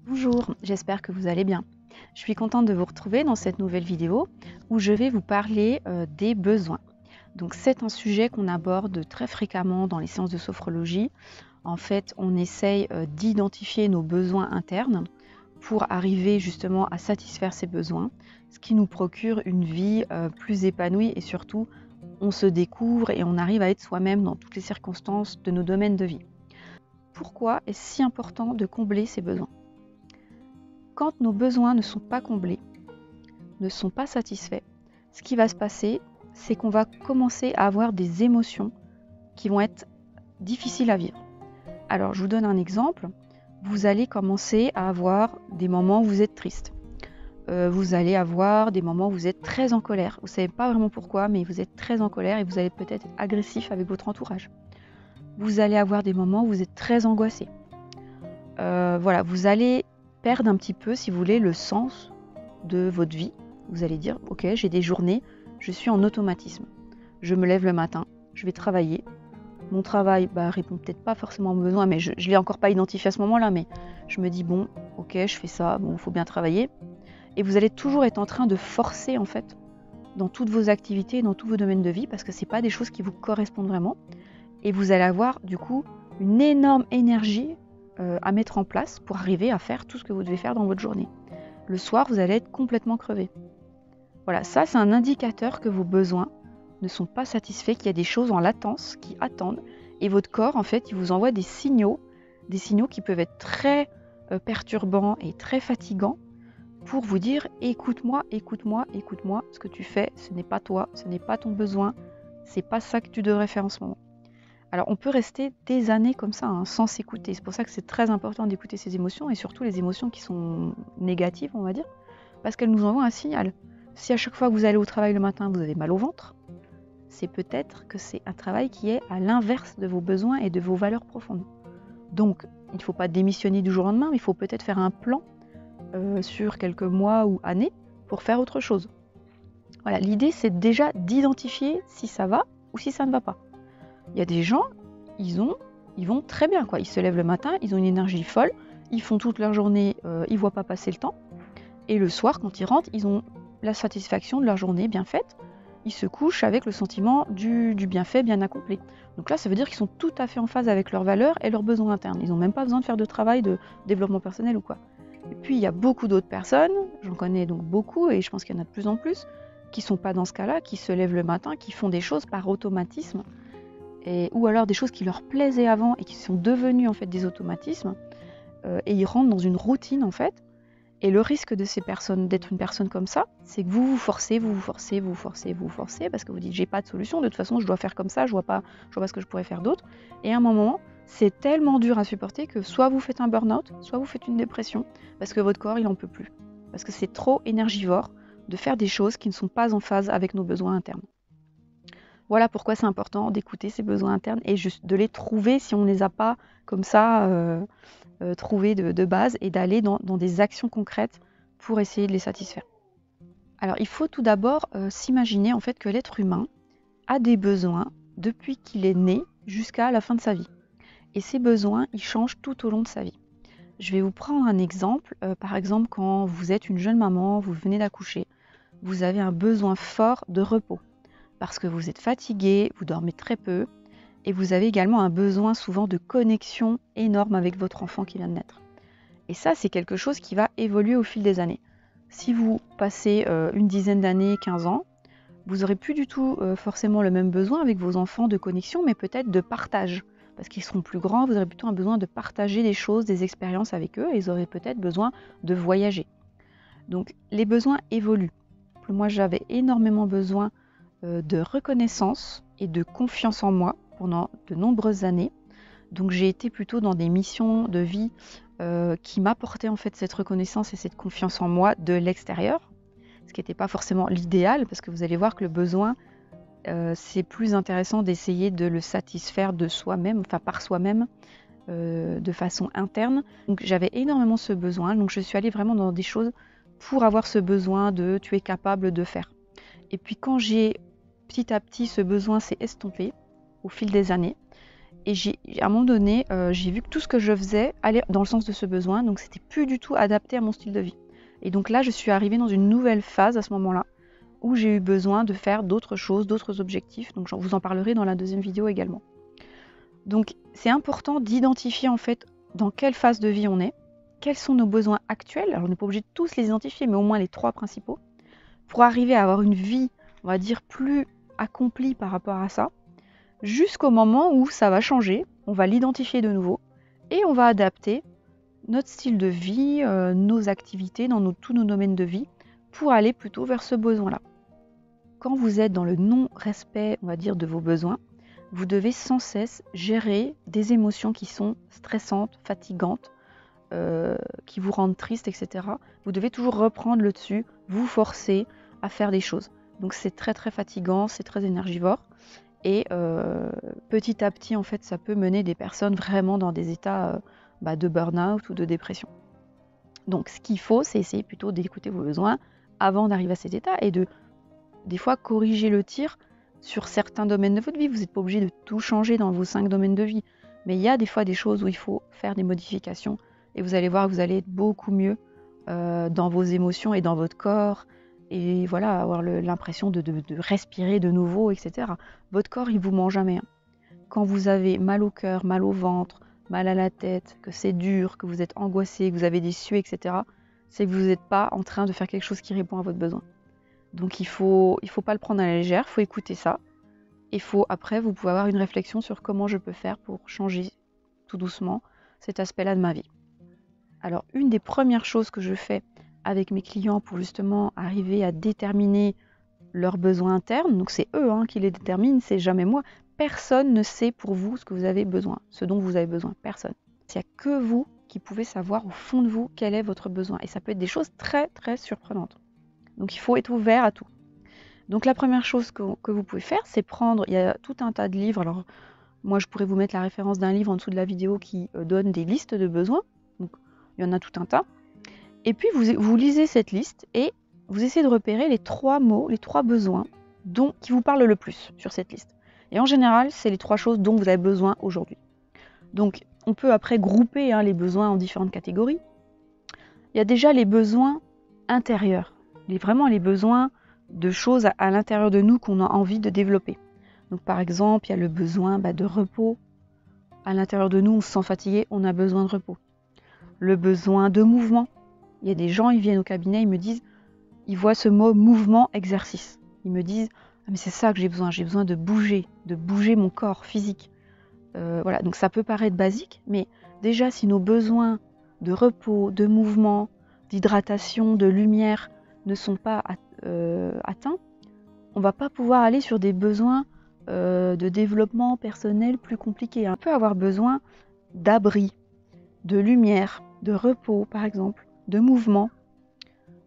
Bonjour, j'espère que vous allez bien. Je suis contente de vous retrouver dans cette nouvelle vidéo où je vais vous parler des besoins. Donc c'est un sujet qu'on aborde très fréquemment dans les séances de sophrologie. En fait, on essaye d'identifier nos besoins internes pour arriver justement à satisfaire ces besoins, ce qui nous procure une vie plus épanouie et surtout on se découvre et on arrive à être soi-même dans toutes les circonstances de nos domaines de vie. Pourquoi est-ce si important de combler ces besoins? Quand nos besoins ne sont pas comblés, ne sont pas satisfaits, ce qui va se passer, c'est qu'on va commencer à avoir des émotions qui vont être difficiles à vivre. Alors, je vous donne un exemple. Vous allez commencer à avoir des moments où vous êtes triste. Vous allez avoir des moments où vous êtes très en colère. Vous ne savez pas vraiment pourquoi, mais vous êtes très en colère et vous allez peut-être être agressif avec votre entourage. Vous allez avoir des moments où vous êtes très angoissé. Voilà, vous allez perdre un petit peu, si vous voulez, le sens de votre vie. Vous allez dire, ok, j'ai des journées, je suis en automatisme. Je me lève le matin, je vais travailler. Mon travail répond peut-être pas forcément aux besoins, mais je ne l'ai encore pas identifié à ce moment-là, mais je me dis, bon, ok, je fais ça, bon, il faut bien travailler. Et vous allez toujours être en train de forcer, en fait, dans toutes vos activités, dans tous vos domaines de vie, parce que ce n'est pas des choses qui vous correspondent vraiment. Et vous allez avoir, du coup, une énorme énergie à mettre en place pour arriver à faire tout ce que vous devez faire dans votre journée. Le soir, vous allez être complètement crevé. Voilà, ça c'est un indicateur que vos besoins ne sont pas satisfaits, qu'il y a des choses en latence qui attendent. Et votre corps, en fait, il vous envoie des signaux qui peuvent être très perturbants et très fatigants pour vous dire écoute-moi, écoute-moi, écoute-moi, ce que tu fais, ce n'est pas toi, ce n'est pas ton besoin, c'est pas ça que tu devrais faire en ce moment. Alors on peut rester des années comme ça, sans s'écouter. C'est pour ça que c'est très important d'écouter ses émotions et surtout les émotions qui sont négatives, on va dire, parce qu'elles nous envoient un signal. Si à chaque fois que vous allez au travail le matin, vous avez mal au ventre, c'est peut-être que c'est un travail qui est à l'inverse de vos besoins et de vos valeurs profondes. Donc il ne faut pas démissionner du jour au lendemain, mais il faut peut-être faire un plan sur quelques mois ou années pour faire autre chose. Voilà, l'idée c'est déjà d'identifier si ça va ou si ça ne va pas. Il y a des gens, ils vont très bien, quoi. Ils se lèvent le matin, ils ont une énergie folle, ils font toute leur journée, ils ne voient pas passer le temps. Et le soir, quand ils rentrent, ils ont la satisfaction de leur journée bien faite. Ils se couchent avec le sentiment du bienfait bien accompli. Donc là, ça veut dire qu'ils sont tout à fait en phase avec leurs valeurs et leurs besoins internes. Ils n'ont même pas besoin de faire de travail de développement personnel ou quoi. Et puis, il y a beaucoup d'autres personnes, j'en connais donc beaucoup, et je pense qu'il y en a de plus en plus, qui ne sont pas dans ce cas-là, qui se lèvent le matin, qui font des choses par automatisme, ou alors des choses qui leur plaisaient avant et qui sont devenues en fait des automatismes, et ils rentrent dans une routine en fait. Et le risque de ces personnes, d'être une personne comme ça, c'est que vous vous forcez, parce que vous dites j'ai pas de solution, de toute façon je dois faire comme ça, je vois pas ce que je pourrais faire d'autre. Et à un moment, c'est tellement dur à supporter que soit vous faites un burn-out, soit vous faites une dépression, parce que votre corps il en peut plus. Parce que c'est trop énergivore de faire des choses qui ne sont pas en phase avec nos besoins internes. Voilà pourquoi c'est important d'écouter ses besoins internes et juste de les trouver si on ne les a pas comme ça trouvés de base, et d'aller dans des actions concrètes pour essayer de les satisfaire. Alors il faut tout d'abord s'imaginer en fait que l'être humain a des besoins depuis qu'il est né jusqu'à la fin de sa vie. Et ces besoins, ils changent tout au long de sa vie. Je vais vous prendre un exemple. Par exemple, quand vous êtes une jeune maman, vous venez d'accoucher, vous avez un besoin fort de repos parce que vous êtes fatigué, vous dormez très peu, et vous avez également un besoin souvent de connexion énorme avec votre enfant qui vient de naître. Et ça, c'est quelque chose qui va évoluer au fil des années. Si vous passez une dizaine d'années, 15 ans, vous n'aurez plus du tout forcément le même besoin avec vos enfants de connexion, mais peut-être de partage. Parce qu'ils seront plus grands, vous aurez plutôt un besoin de partager des choses, des expériences avec eux, et ils auraient peut-être besoin de voyager. Donc les besoins évoluent. Moi, j'avais énormément besoin de reconnaissance et de confiance en moi pendant de nombreuses années. Donc j'ai été plutôt dans des missions de vie qui m'apportaient en fait cette reconnaissance et cette confiance en moi de l'extérieur, ce qui n'était pas forcément l'idéal, parce que vous allez voir que le besoin, c'est plus intéressant d'essayer de le satisfaire de soi-même, enfin par soi-même, de façon interne. Donc j'avais énormément ce besoin, donc je suis allée vraiment dans des choses pour avoir ce besoin de tu es capable de faire. Et puis quand j'ai petit à petit ce besoin s'est estompé au fil des années, Et à un moment donné, j'ai vu que tout ce que je faisais allait dans le sens de ce besoin, donc c'était plus du tout adapté à mon style de vie. Et donc là, je suis arrivée dans une nouvelle phase à ce moment-là, où j'ai eu besoin de faire d'autres choses, d'autres objectifs. Donc je vous en parlerai dans la deuxième vidéo également. Donc c'est important d'identifier en fait dans quelle phase de vie on est, quels sont nos besoins actuels. Alors on n'est pas obligé de tous les identifier, mais au moins les 3 principaux, pour arriver à avoir une vie, on va dire, plus accomplie par rapport à ça, jusqu'au moment où ça va changer, on va l'identifier de nouveau, et on va adapter notre style de vie, nos activités dans tous nos domaines de vie, pour aller plutôt vers ce besoin-là. Quand vous êtes dans le non-respect, on va dire, de vos besoins, vous devez sans cesse gérer des émotions qui sont stressantes, fatigantes, qui vous rendent triste, etc. Vous devez toujours reprendre le dessus, vous forcer à faire des choses. Donc c'est très très fatigant, c'est très énergivore. Et petit à petit, en fait, ça peut mener des personnes vraiment dans des états de burn-out ou de dépression. Donc ce qu'il faut, c'est essayer plutôt d'écouter vos besoins avant d'arriver à cet état et des fois corriger le tir sur certains domaines de votre vie. Vous n'êtes pas obligé de tout changer dans vos 5 domaines de vie. Mais il y a des fois des choses où il faut faire des modifications et vous allez voir que vous allez être beaucoup mieux dans vos émotions et dans votre corps. Et voilà, avoir l'impression de respirer de nouveau, etc. Votre corps, il vous ment jamais. Quand vous avez mal au cœur, mal au ventre, mal à la tête, que c'est dur, que vous êtes angoissé, que vous avez des sueurs, etc., c'est que vous n'êtes pas en train de faire quelque chose qui répond à votre besoin. Donc il faut pas le prendre à la légère, il faut écouter ça. Et après, vous pouvez avoir une réflexion sur comment je peux faire pour changer tout doucement cet aspect-là de ma vie. Alors, une des premières choses que je fais avec mes clients pour justement arriver à déterminer leurs besoins internes, donc c'est eux qui les déterminent, c'est jamais moi. Personne ne sait pour vous ce que vous avez besoin, ce dont vous avez besoin, personne. Il n'y a que vous qui pouvez savoir au fond de vous quel est votre besoin. Et ça peut être des choses très très surprenantes. Donc il faut être ouvert à tout. Donc la première chose que vous pouvez faire, c'est prendre, il y a tout un tas de livres, alors moi je pourrais vous mettre la référence d'un livre en dessous de la vidéo qui donne des listes de besoins, donc il y en a tout un tas, et puis vous lisez cette liste et vous essayez de repérer les 3 mots, les 3 besoins qui vous parlent le plus sur cette liste. Et en général, c'est les 3 choses dont vous avez besoin aujourd'hui. Donc on peut après grouper les besoins en différentes catégories. Il y a déjà les besoins intérieurs, vraiment les besoins de choses à l'intérieur de nous qu'on a envie de développer. Donc par exemple, il y a le besoin de repos. À l'intérieur de nous, on se sent fatigué, on a besoin de repos. Le besoin de mouvement. Il y a des gens, ils viennent au cabinet, ils me disent, ils voient ce mot mouvement, exercice. Ils me disent, ah, mais c'est ça que j'ai besoin de bouger mon corps physique. Voilà, donc ça peut paraître basique, mais déjà si nos besoins de repos, de mouvement, d'hydratation, de lumière ne sont pas atteints, on ne va pas pouvoir aller sur des besoins de développement personnel plus compliqués. On peut avoir besoin d'abri, de lumière, de repos par exemple, de mouvement,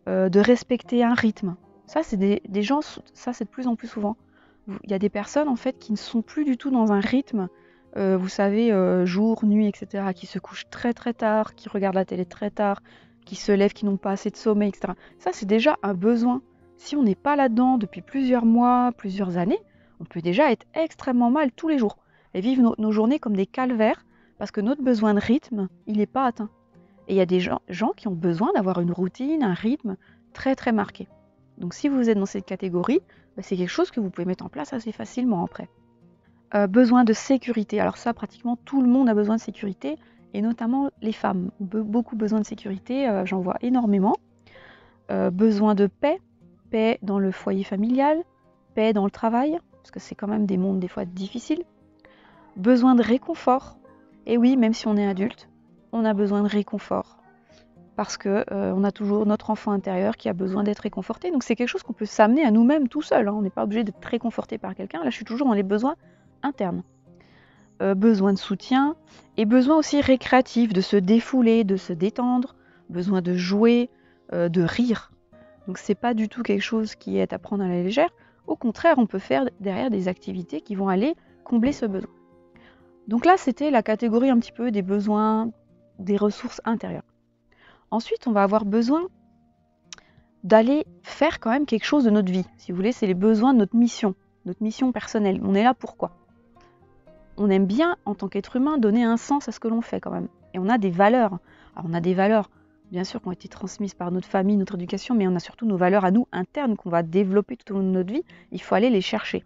de respecter un rythme. Ça, c'est des gens, ça c'est de plus en plus souvent. Il y a des personnes en fait qui ne sont plus du tout dans un rythme, vous savez, jour, nuit, etc., qui se couchent très très tard, qui regardent la télé très tard, qui se lèvent, qui n'ont pas assez de sommeil, etc. Ça, c'est déjà un besoin. Si on n'est pas là-dedans depuis plusieurs mois, plusieurs années, on peut déjà être extrêmement mal tous les jours et vivre nos journées comme des calvaires parce que notre besoin de rythme, il n'est pas atteint. Et il y a des gens qui ont besoin d'avoir une routine, un rythme très très marqué. Donc si vous êtes dans cette catégorie, c'est quelque chose que vous pouvez mettre en place assez facilement après. Besoin de sécurité. Alors ça, pratiquement tout le monde a besoin de sécurité, et notamment les femmes ont beaucoup besoin de sécurité, j'en vois énormément. Besoin de paix dans le foyer familial, paix dans le travail, parce que c'est quand même des mondes des fois difficiles. Besoin de réconfort. Et oui, même si on est adulte, on a besoin de réconfort. Parce que on a toujours notre enfant intérieur qui a besoin d'être réconforté. Donc c'est quelque chose qu'on peut s'amener à nous-mêmes tout seul. On n'est pas obligé d'être réconforté par quelqu'un. Là, je suis toujours dans les besoins internes. Besoin de soutien et besoin aussi récréatif, de se défouler, de se détendre, besoin de jouer, de rire. Donc c'est pas du tout quelque chose qui est à prendre à la légère. Au contraire, on peut faire derrière des activités qui vont aller combler ce besoin. Donc là, c'était la catégorie un petit peu des besoins, des ressources intérieures. Ensuite, on va avoir besoin d'aller faire quand même quelque chose de notre vie. Si vous voulez, c'est les besoins de notre mission personnelle. On est là pourquoi ? on aime bien, en tant qu'être humain, donner un sens à ce que l'on fait quand même. Et on a des valeurs. Alors on a des valeurs, bien sûr, qui ont été transmises par notre famille, notre éducation, mais on a surtout nos valeurs à nous, internes, qu'on va développer tout au long de notre vie. Il faut aller les chercher.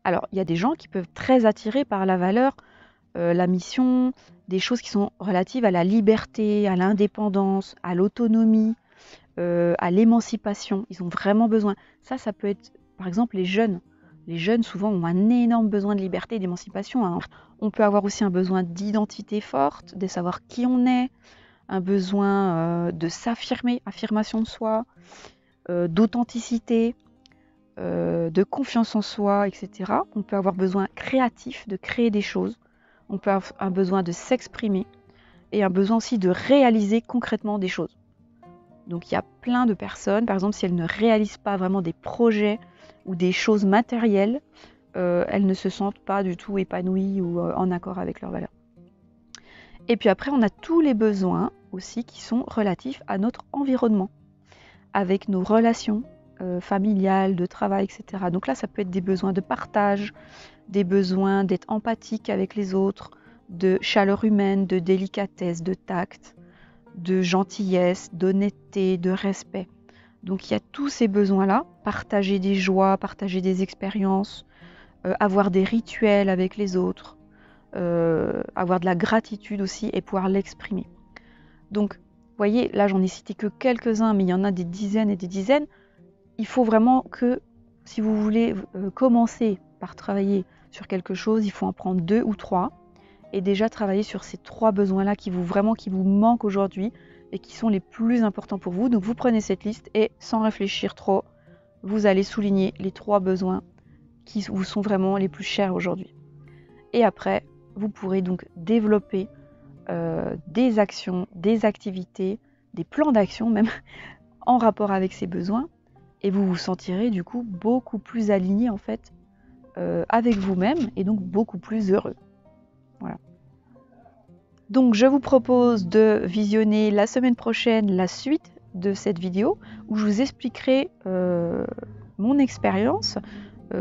Alors, il y a des gens qui peuvent être très attirés par la valeur, la mission, des choses qui sont relatives à la liberté, à l'indépendance, à l'autonomie, à l'émancipation. Ils ont vraiment besoin. Ça peut être, par exemple, les jeunes. Les jeunes, souvent, ont un énorme besoin de liberté et d'émancipation, hein. On peut avoir aussi un besoin d'identité forte, de savoir qui on est, un besoin de s'affirmer, affirmation de soi, d'authenticité, de confiance en soi, etc. On peut avoir besoin créatif, de créer des choses. On peut avoir un besoin de s'exprimer et un besoin aussi de réaliser concrètement des choses. Donc il y a plein de personnes, par exemple, si elles ne réalisent pas vraiment des projets ou des choses matérielles, elles ne se sentent pas du tout épanouies ou en accord avec leurs valeurs. Et puis après, on a tous les besoins aussi qui sont relatifs à notre environnement, avec nos relations familiales, de travail, etc. Donc là, ça peut être des besoins de partage, des besoins d'être empathique avec les autres, de chaleur humaine, de délicatesse, de tact, de gentillesse, d'honnêteté, de respect. Donc il y a tous ces besoins-là, partager des joies, partager des expériences, avoir des rituels avec les autres, avoir de la gratitude aussi et pouvoir l'exprimer. Donc, vous voyez, là j'en ai cité que quelques-uns, mais il y en a des dizaines et des dizaines. Il faut vraiment que, si vous voulez commencer par travailler sur quelque chose, il faut en prendre 2 ou 3 et déjà travailler sur ces 3 besoins-là qui vous manquent aujourd'hui et qui sont les plus importants pour vous. Donc vous prenez cette liste et sans réfléchir trop, vous allez souligner les 3 besoins qui vous sont vraiment les plus chers aujourd'hui. Et après, vous pourrez donc développer des actions, des activités, des plans d'action même en rapport avec ces besoins et vous vous sentirez du coup beaucoup plus aligné en fait avec vous-même et donc beaucoup plus heureux. Voilà. Donc je vous propose de visionner la semaine prochaine la suite de cette vidéo où je vous expliquerai mon expérience,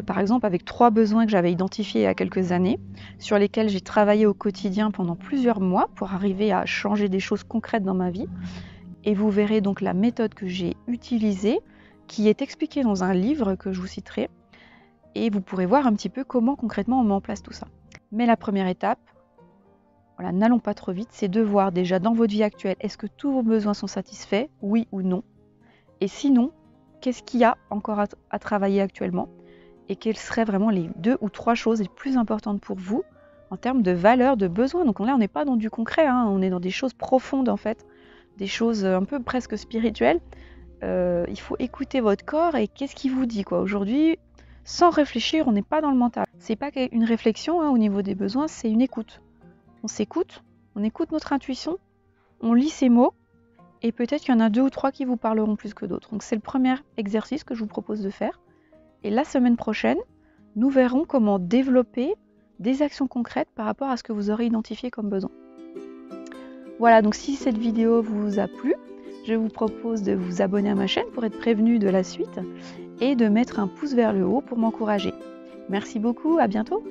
par exemple avec 3 besoins que j'avais identifiés il y a quelques années, sur lesquels j'ai travaillé au quotidien pendant plusieurs mois pour arriver à changer des choses concrètes dans ma vie. Et vous verrez donc la méthode que j'ai utilisée, qui est expliquée dans un livre que je vous citerai, et vous pourrez voir un petit peu comment concrètement on met en place tout ça. Mais la première étape, voilà, n'allons pas trop vite, c'est de voir déjà dans votre vie actuelle, est-ce que tous vos besoins sont satisfaits, oui ou non? Et sinon, qu'est-ce qu'il y a encore à travailler actuellement? Et quelles seraient vraiment les 2 ou 3 choses les plus importantes pour vous en termes de valeur, de besoin? Donc là, on n'est pas dans du concret, hein, on est dans des choses profondes en fait, des choses un peu presque spirituelles. Il faut écouter votre corps et qu'est-ce qui vous dit quoi. Aujourd'hui, sans réfléchir, on n'est pas dans le mental. C'est pas une réflexion au niveau des besoins, c'est une écoute. On s'écoute, on écoute notre intuition, on lit ces mots et peut-être qu'il y en a 2 ou 3 qui vous parleront plus que d'autres. Donc c'est le premier exercice que je vous propose de faire. Et la semaine prochaine, nous verrons comment développer des actions concrètes par rapport à ce que vous aurez identifié comme besoin. Voilà, donc si cette vidéo vous a plu, je vous propose de vous abonner à ma chaîne pour être prévenu de la suite et de mettre un pouce vers le haut pour m'encourager. Merci beaucoup, à bientôt!